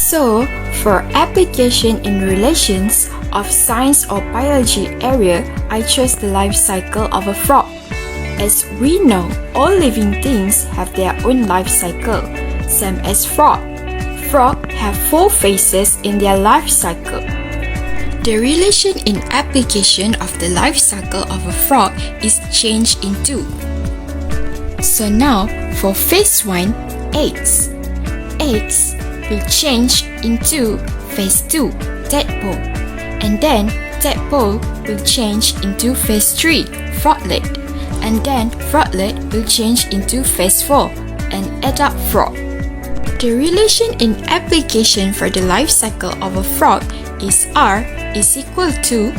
So, for application in relations of science or biology area, I chose the life cycle of a frog. As we know, all living things have their own life cycle, same as frog. Frogs have 4 phases in their life cycle. The relation in application of the life cycle of a frog is changed in 2. So now, for phase 1, eggs. Eggs will change into phase 2, tadpole. And then tadpole will change into phase 3, froglet. And then froglet will change into phase 4, an adult frog. The relation in application for the life cycle of a frog is R is equal to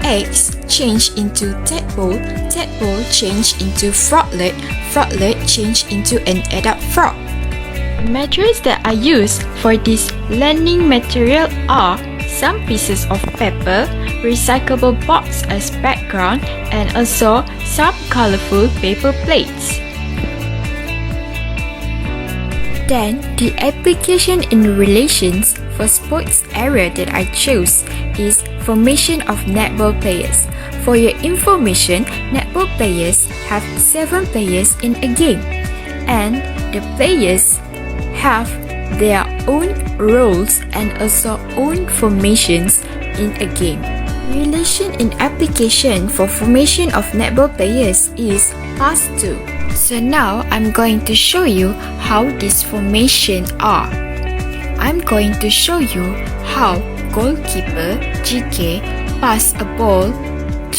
eggs change into tadpole, tadpole change into froglet, froglet change into an adult frog. Materials that are used for this learning material are some pieces of paper, recyclable box as background, and also some colorful paper plates. Then, the application in relations for sports area that I chose is formation of netball players. For your information, netball players have 7 players in a game, and the players have their own roles and also own formations in a game. Relation in application for formation of netball players is Asg2. So now I'm going to show you how this formation are. I'm going to show you how goalkeeper GK pass a ball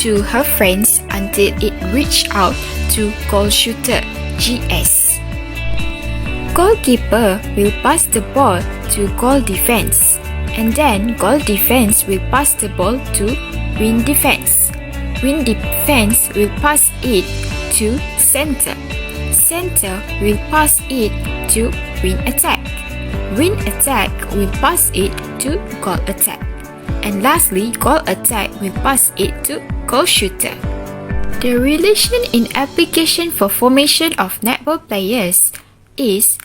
to her friends until it reach out to goal shooter GS. Goalkeeper will pass the ball to goal defense, and then goal defense will pass the ball to wing defense. Wing defense will pass it to center. Center will pass it to wing attack. Wing attack will pass it to goal attack. And lastly, goal attack will pass it to goal shooter. The relation in application for formation of netball players is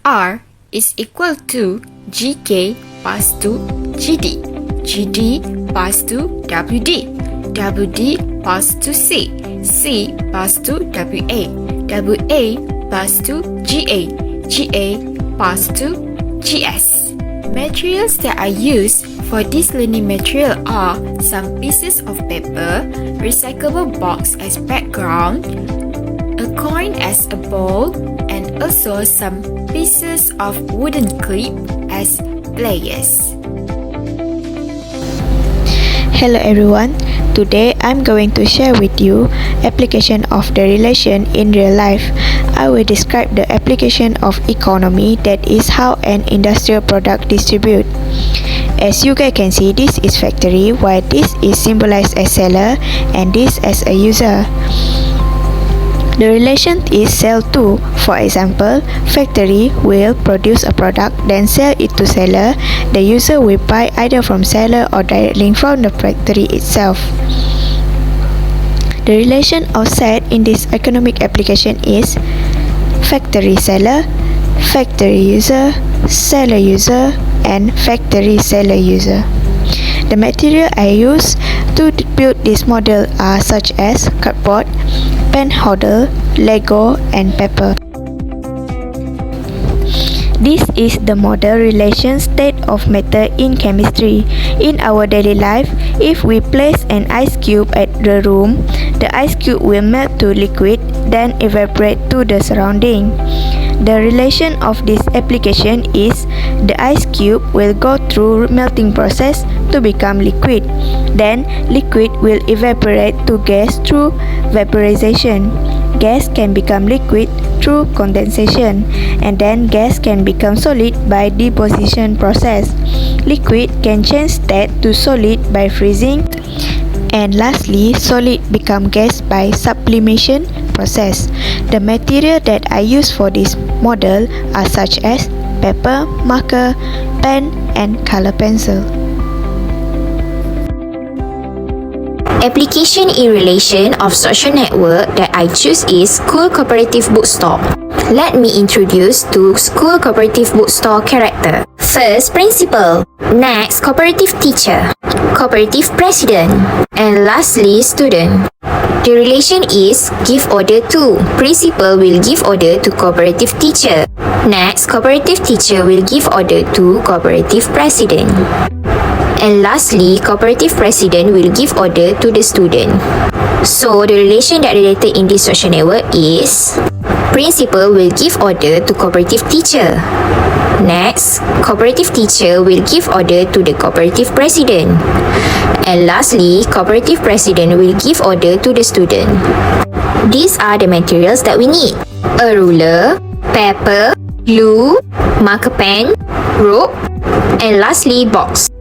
R is equal to GK pass to GD, GD pass to WD, WD pass to C, C pass to WA, WA pass to GA, GA pass to GS. Materials that are used for this learning material are some pieces of paper, recyclable box as background, a coin as a ball, and also some pieces of wooden clip as players. Hello everyone, today I'm going to share with you application of the relation in real life. I will describe the application of economy, that is how an industrial product distribute. As you guys can see, this is factory, while this is symbolized as seller and this as a user. The relation is sell to. For example, factory will produce a product, then sell it to seller. The user will buy either from seller or directly from the factory itself. The relation of set in this economic application is factory seller, factory user, seller user, and factory seller user. The material I use to build this model are such as cardboard, pen holder, Lego, and paper. This is the model relation state of matter in chemistry. In our daily life, if we place an ice cube at the room, the ice cube will melt to liquid, then evaporate to the surrounding. The relation of this application is the ice cube will go through melting process to become liquid. Then liquid will evaporate to gas through vaporization. Gas can become liquid through condensation, and then gas can become solid by deposition process. Liquid can change state to solid by freezing, and lastly, solid become gas by sublimation process. The material that I use for this model are such as paper, marker, pen, and color pencil. Application in relation of social network that I choose is School Cooperative Bookstore. Let me introduce to school cooperative bookstore character. First, principal. Next, cooperative teacher, cooperative president, and lastly, student. The relation is give order to. Principal will give order to cooperative teacher. Next, cooperative teacher will give order to cooperative president. And lastly, cooperative president will give order to the student. So, the relation that related in this social network is principal will give order to cooperative teacher. Next, cooperative teacher will give order to the cooperative president. And lastly, cooperative president will give order to the student. These are the materials that we need: a ruler, paper, glue, marker pen, rope, and lastly, box.